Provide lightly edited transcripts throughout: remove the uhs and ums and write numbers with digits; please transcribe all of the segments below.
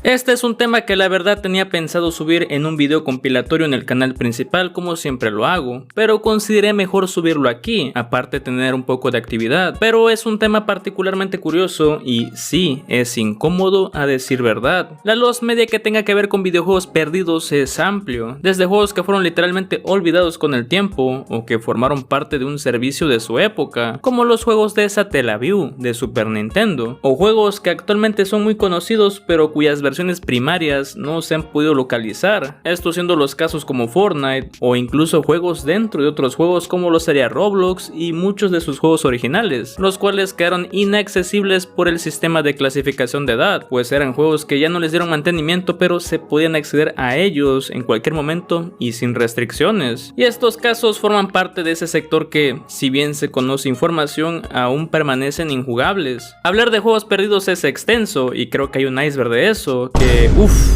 Este es un tema que la verdad tenía pensado subir en un video compilatorio en el canal principal como siempre lo hago, pero consideré mejor subirlo aquí, aparte de tener un poco de actividad, pero es un tema particularmente curioso y sí, es incómodo a decir verdad. La lost media que tenga que ver con videojuegos perdidos es amplio, desde juegos que fueron literalmente olvidados con el tiempo o que formaron parte de un servicio de su época, como los juegos de Satellaview de Super Nintendo, o juegos que actualmente son muy conocidos pero cuyas versiones primarias no se han podido localizar, estos siendo los casos como Fortnite o incluso juegos dentro de otros juegos como lo sería Roblox y muchos de sus juegos originales, los cuales quedaron inaccesibles por el sistema de clasificación de edad, pues eran juegos que ya no les dieron mantenimiento pero se podían acceder a ellos en cualquier momento y sin restricciones, y estos casos forman parte de ese sector que, si bien se conoce información, aún permanecen injugables. Hablar de juegos perdidos es extenso y creo que hay un iceberg de eso, que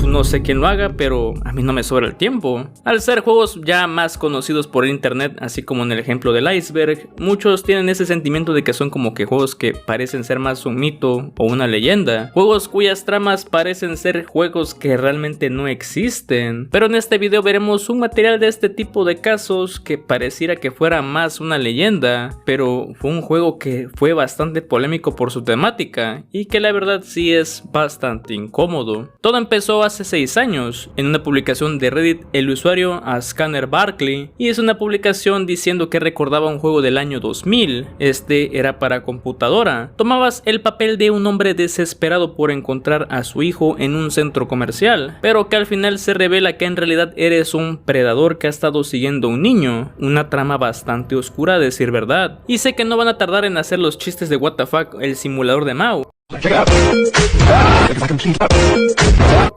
no sé quién lo haga, pero a mí no me sobra el tiempo. Al ser juegos ya más conocidos por internet, así como en el ejemplo del iceberg, muchos tienen ese sentimiento de que son como que juegos que parecen ser más un mito o una leyenda, juegos cuyas tramas parecen ser juegos que realmente no existen. Pero en este video veremos un material de este tipo de casos que pareciera que fuera más una leyenda, pero fue un juego que fue bastante polémico por su temática y que la verdad sí es bastante incómodo. Todo empezó hace 6 años en una publicación de Reddit. El usuario Scanner Barkley hizo una publicación diciendo que recordaba un juego del año 2000. Este era para computadora. Tomabas el papel de un hombre desesperado por encontrar a su hijo en un centro comercial, pero que al final se revela que en realidad eres un predador que ha estado siguiendo a un niño. Una trama bastante oscura a decir verdad. Y sé que no van a tardar en hacer los chistes de what the fuck, el simulador de Mao.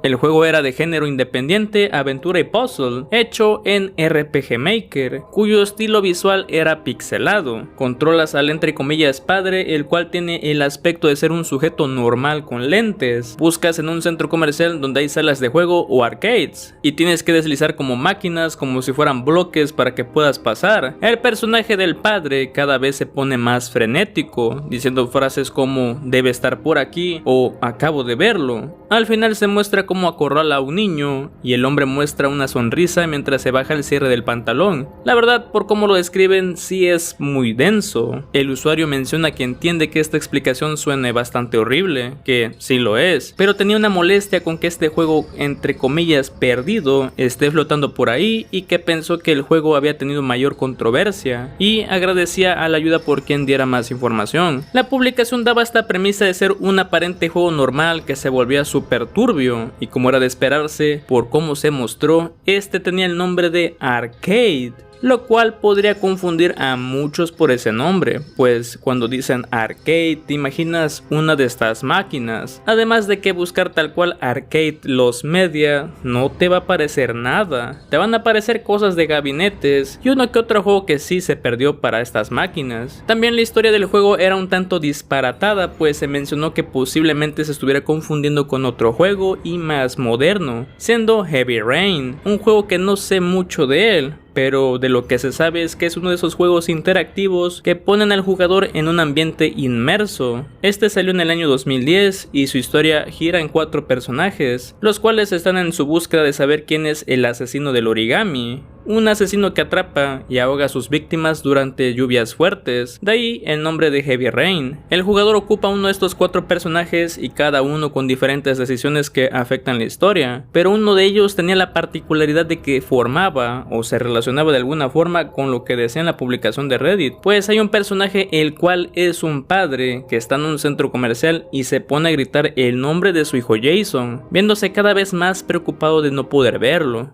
El juego era de género independiente, aventura y puzzle, hecho en RPG Maker, cuyo estilo visual era pixelado. Controlas al entre comillas padre, el cual tiene el aspecto de ser un sujeto normal con lentes. Buscas en un centro comercial donde hay salas de juego o arcades, y tienes que deslizar como máquinas, como si fueran bloques para que puedas pasar. El personaje del padre cada vez se pone más frenético, diciendo frases como debe estar por aquí o acabo de verlo. Al final se muestra cómo acorrala a un niño y el hombre muestra una sonrisa mientras se baja el cierre del pantalón. La verdad, por cómo lo describen, sí es muy denso. El usuario menciona que entiende que esta explicación suene bastante horrible, que sí lo es, pero tenía una molestia con que este juego entre comillas perdido esté flotando por ahí y que pensó que el juego había tenido mayor controversia y agradecía a la ayuda por quien diera más información. La publicación daba esta premisa de ser un aparente juego normal que se volvía súper turbio, y como era de esperarse por cómo se mostró, este tenía el nombre de Arcade, lo cual podría confundir a muchos por ese nombre, pues cuando dicen arcade te imaginas una de estas máquinas, además de que buscar tal cual arcade los media no te va a aparecer nada, te van a aparecer cosas de gabinetes y uno que otro juego que sí se perdió para estas máquinas. También la historia del juego era un tanto disparatada, pues se mencionó que posiblemente se estuviera confundiendo con otro juego y más moderno, siendo Heavy Rain, un juego que no sé mucho de él, pero de lo que se sabe es que es uno de esos juegos interactivos que ponen al jugador en un ambiente inmerso. Este salió en el año 2010 y su historia gira en 4 personajes, los cuales están en su búsqueda de saber quién es el asesino del origami, un asesino que atrapa y ahoga a sus víctimas durante lluvias fuertes, de ahí el nombre de Heavy Rain. El jugador ocupa uno de estos 4 personajes y cada uno con diferentes decisiones que afectan la historia, pero uno de ellos tenía la particularidad de que formaba o se relacionaba de alguna forma con lo que decía en la publicación de Reddit, pues hay un personaje el cual es un padre que está en un centro comercial y se pone a gritar el nombre de su hijo Jason, viéndose cada vez más preocupado de no poder verlo.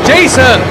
¡Jason!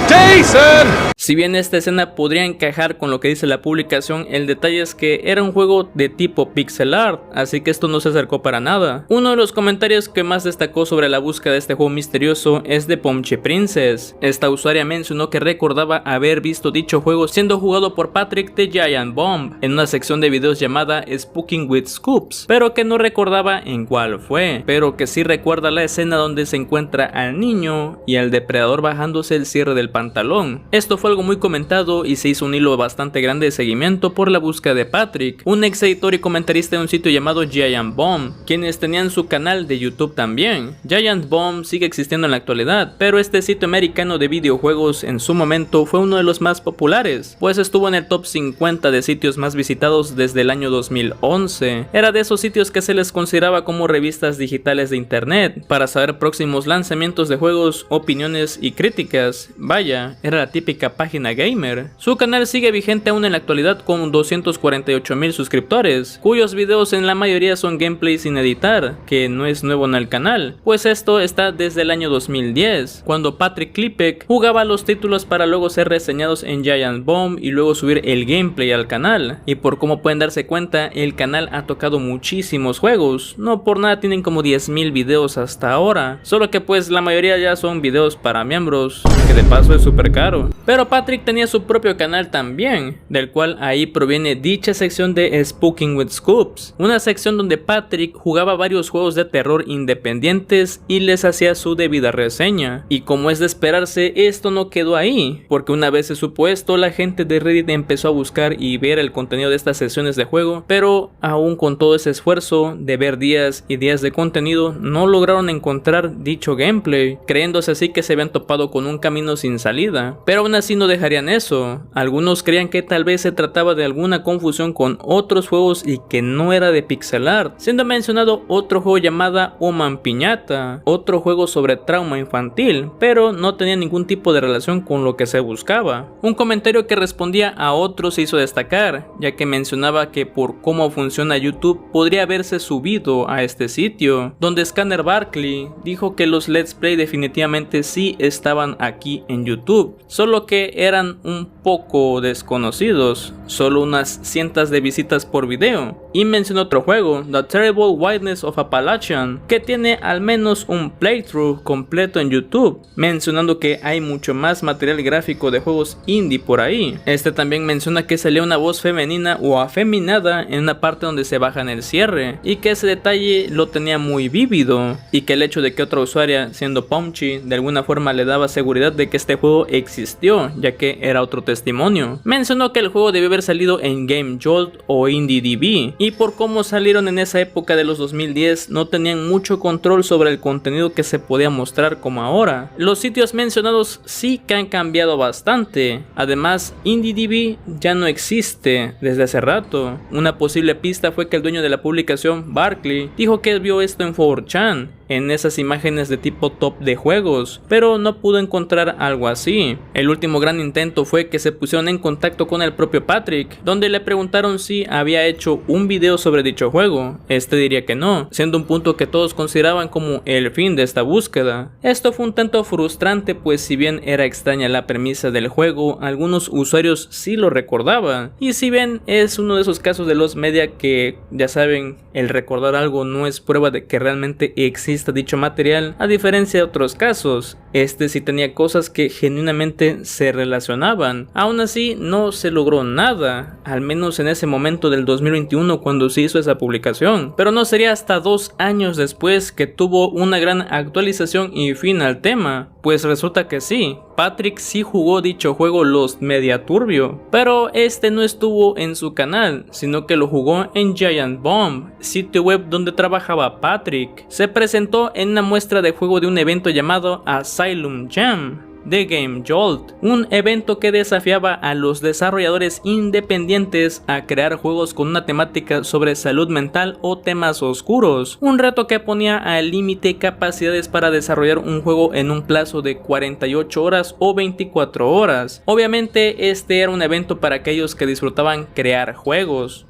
¡Jason! Si bien esta escena podría encajar con lo que dice la publicación, el detalle es que era un juego de tipo pixel art, así que esto no se acercó para nada. Uno de los comentarios que más destacó sobre la búsqueda de este juego misterioso es de Pomche Princess. Esta usuaria mencionó que recordaba haber visto dicho juego siendo jugado por Patrick the Giant Bomb en una sección de videos llamada Spooking with Scoops, pero que no recordaba en cuál fue, pero que sí recuerda la escena donde se encuentra al niño y al depredador bajándose el cierre del pantalón. Esto fue fue algo muy comentado y se hizo un hilo bastante grande de seguimiento por la búsqueda de Patrick, un ex editor y comentarista de un sitio llamado Giant Bomb, quienes tenían su canal de YouTube también. Giant Bomb sigue existiendo en la actualidad, pero este sitio americano de videojuegos en su momento fue uno de los más populares, pues estuvo en el top 50 de sitios más visitados desde el año 2011. Era de esos sitios que se les consideraba como revistas digitales de internet, para saber próximos lanzamientos de juegos, opiniones y críticas. Vaya, era la típica página gamer. Su canal sigue vigente aún en la actualidad con 248,000 suscriptores, cuyos videos en la mayoría son gameplays sin editar, que no es nuevo en el canal, pues esto está desde el año 2010, cuando Patrick Klepek jugaba los títulos para luego ser reseñados en Giant Bomb y luego subir el gameplay al canal. Y por como pueden darse cuenta, el canal ha tocado muchísimos juegos, no por nada tienen como 10,000 videos hasta ahora, solo que pues la mayoría ya son videos para miembros, que de paso es súper caro. Pero Patrick tenía su propio canal también, del cual ahí proviene dicha sección de Spooking with Scoops, una sección donde Patrick jugaba varios juegos de terror independientes y les hacía su debida reseña. Y como es de esperarse, esto no quedó ahí, porque una vez se supo esto, la gente de Reddit empezó a buscar y ver el contenido de estas sesiones de juego, pero aún con todo ese esfuerzo de ver días y días de contenido, no lograron encontrar dicho gameplay, creyéndose así que se habían topado con un camino sin salida. Pero aún así no dejarían eso. Algunos creían que tal vez se trataba de alguna confusión con otros juegos y que no era de pixel art, siendo mencionado otro juego llamado Oman Piñata, otro juego sobre trauma infantil, pero no tenía ningún tipo de relación con lo que se buscaba. Un comentario que respondía a otro se hizo destacar, ya que mencionaba que por cómo funciona YouTube podría haberse subido a este sitio, donde Scanner Barkley dijo que los Let's Play definitivamente sí estaban aquí en YouTube, solo que eran un poco desconocidos, solo unas cientos de visitas por video. Y mencionó otro juego, The Terrible Wildness of Appalachian, que tiene al menos un playthrough completo en YouTube, mencionando que hay mucho más material gráfico de juegos indie por ahí. Este también menciona que salía una voz femenina o afeminada en una parte donde se baja en el cierre, y que ese detalle lo tenía muy vívido, y que el hecho de que otra usuaria, siendo Punchy, de alguna forma le daba seguridad de que este juego existió, ya que era otro testimonio. Mencionó que el juego debió haber salido en GameJolt o IndieDB, y por cómo salieron en esa época de los 2010 no tenían mucho control sobre el contenido que se podía mostrar como ahora. Los sitios mencionados sí que han cambiado bastante. Además, IndieDB ya no existe desde hace rato. Una posible pista fue que el dueño de la publicación, Barkley, dijo que vio esto en 4chan, en esas imágenes de tipo top de juegos, pero no pudo encontrar algo así. El último gran intento fue que se pusieron en contacto con el propio Patrick, donde le preguntaron si había hecho un video sobre dicho juego. Este diría que no, siendo un punto que todos consideraban como el fin de esta búsqueda. Esto fue un tanto frustrante, pues si bien era extraña la premisa del juego, algunos usuarios sí lo recordaban, y si bien es uno de esos casos de los media que, ya saben, el recordar algo no es prueba de que realmente existe dicho material, a diferencia de otros casos, este sí tenía cosas que genuinamente se relacionaban. Aún así no se logró nada, al menos en ese momento del 2021 cuando se hizo esa publicación, pero no sería hasta 2 años después que tuvo una gran actualización y fin al tema, pues resulta que sí, Patrick sí jugó dicho juego Lost Media Turbio, pero este no estuvo en su canal, sino que lo jugó en Giant Bomb, sitio web donde trabajaba Patrick. Se presentó en una muestra de juego de un evento llamado Asylum Jam de GameJolt, un evento que desafiaba a los desarrolladores independientes a crear juegos con una temática sobre salud mental o temas oscuros, un reto que ponía al límite capacidades para desarrollar un juego en un plazo de 48 horas o 24 horas. Obviamente este era un evento para aquellos que disfrutaban crear juegos.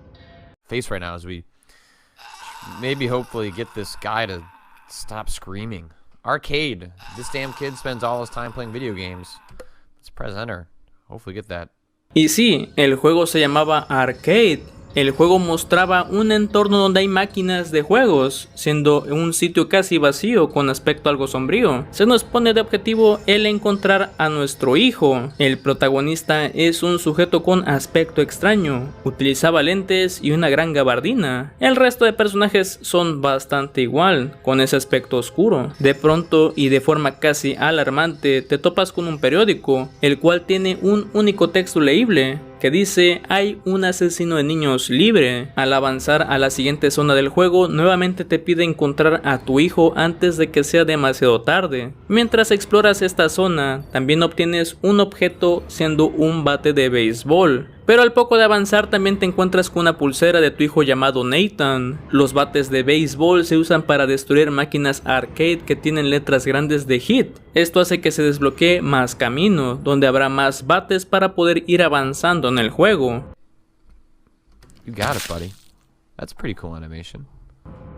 Face right now as we maybe hopefully get this guy to stop screaming. Arcade. This damn kid spends all his time playing video games. Let's press enter. Hopefully get that. Y sí, el juego se llamaba Arcade, El juego mostraba un entorno donde hay máquinas de juegos, siendo un sitio casi vacío con aspecto algo sombrío. Se nos pone de objetivo el encontrar a nuestro hijo. El protagonista es un sujeto con aspecto extraño, utilizaba lentes y una gran gabardina. El resto de personajes son bastante igual, con ese aspecto oscuro. De pronto y de forma casi alarmante te topas con un periódico, el cual tiene un único texto leíble que dice: hay un asesino de niños libre. Al avanzar a la siguiente zona del juego, nuevamente te pide encontrar a tu hijo antes de que sea demasiado tarde. Mientras exploras esta zona, también obtienes un objeto siendo un bate de béisbol. Pero al poco de avanzar también te encuentras con una pulsera de tu hijo llamado Nathan. Los bates de béisbol se usan para destruir máquinas arcade que tienen letras grandes de hit. Esto hace que se desbloquee más camino, donde habrá más bates para poder ir avanzando en el juego. You got it, buddy. That's pretty cool animation.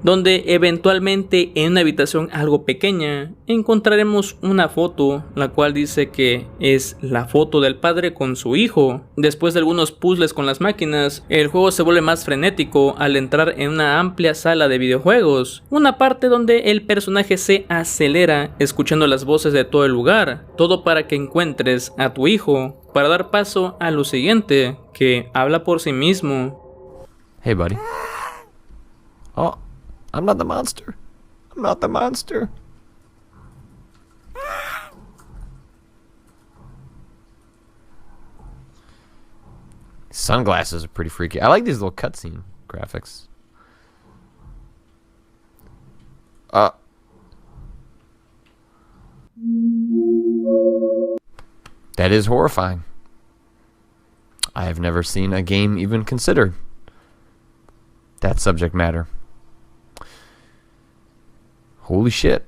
Donde eventualmente en una habitación algo pequeña encontraremos una foto, la cual dice que es la foto del padre con su hijo. Después de algunos puzzles con las máquinas, el juego se vuelve más frenético al entrar en una amplia sala de videojuegos, una parte donde el personaje se acelera escuchando las voces de todo el lugar, todo para que encuentres a tu hijo, para dar paso a lo siguiente, que habla por sí mismo. Hey, buddy. Oh, I'm not the monster. I'm not the monster. Sunglasses are pretty freaky. I like these little cutscene graphics. That is horrifying. I have never seen a game even considered that subject matter. Holy shit.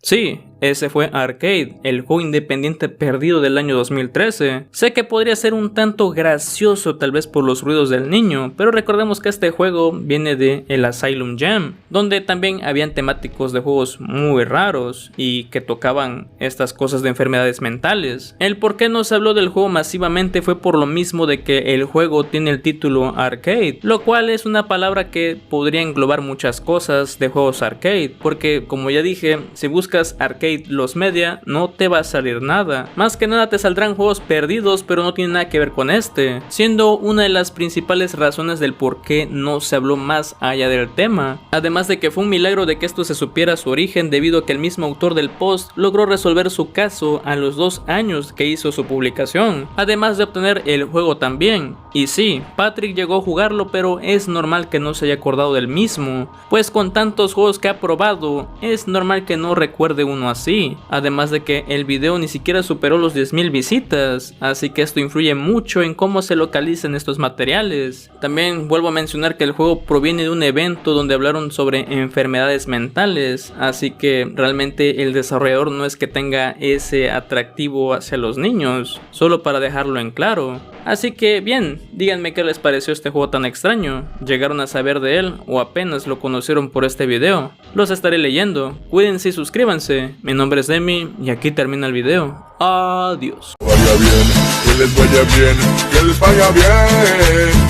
Sí, ese fue Arcade, el juego independiente perdido del año 2013. Sé que podría ser un tanto gracioso tal vez por los ruidos del niño, pero recordemos que este juego viene de el Asylum Jam, donde también habían temáticos de juegos muy raros y que tocaban estas cosas de enfermedades mentales. El por qué no se habló del juego masivamente fue por lo mismo de que el juego tiene el título Arcade, lo cual es una palabra que podría englobar muchas cosas de juegos arcade, porque como ya dije, si buscas Arcade los media no te va a salir nada. Más que nada te saldrán juegos perdidos, pero no tiene nada que ver con este, siendo una de las principales razones del por qué no se habló más allá del tema. Además de que fue un milagro de que esto se supiera su origen, debido a que el mismo autor del post logró resolver su caso a los 2 años que hizo su publicación, además de obtener el juego también. Y sí, Patrick llegó a jugarlo, pero es normal que no se haya acordado del mismo, pues con tantos juegos que ha probado, es normal que no recuerde uno así. Además de que el video ni siquiera superó los 10,000 visitas, así que esto influye mucho en cómo se localizan estos materiales. También vuelvo a mencionar que el juego proviene de un evento donde hablaron sobre enfermedades mentales, así que realmente el desarrollador no es que tenga ese atractivo hacia los niños, solo para dejarlo en claro. Así que bien, díganme qué les pareció este juego tan extraño. ¿Llegaron a saber de él o apenas lo conocieron por este video? Los estaré leyendo. Cuídense y suscríbanse. Mi nombre es Demi y aquí termina el video. Adiós. Que les vaya bien, que les vaya bien.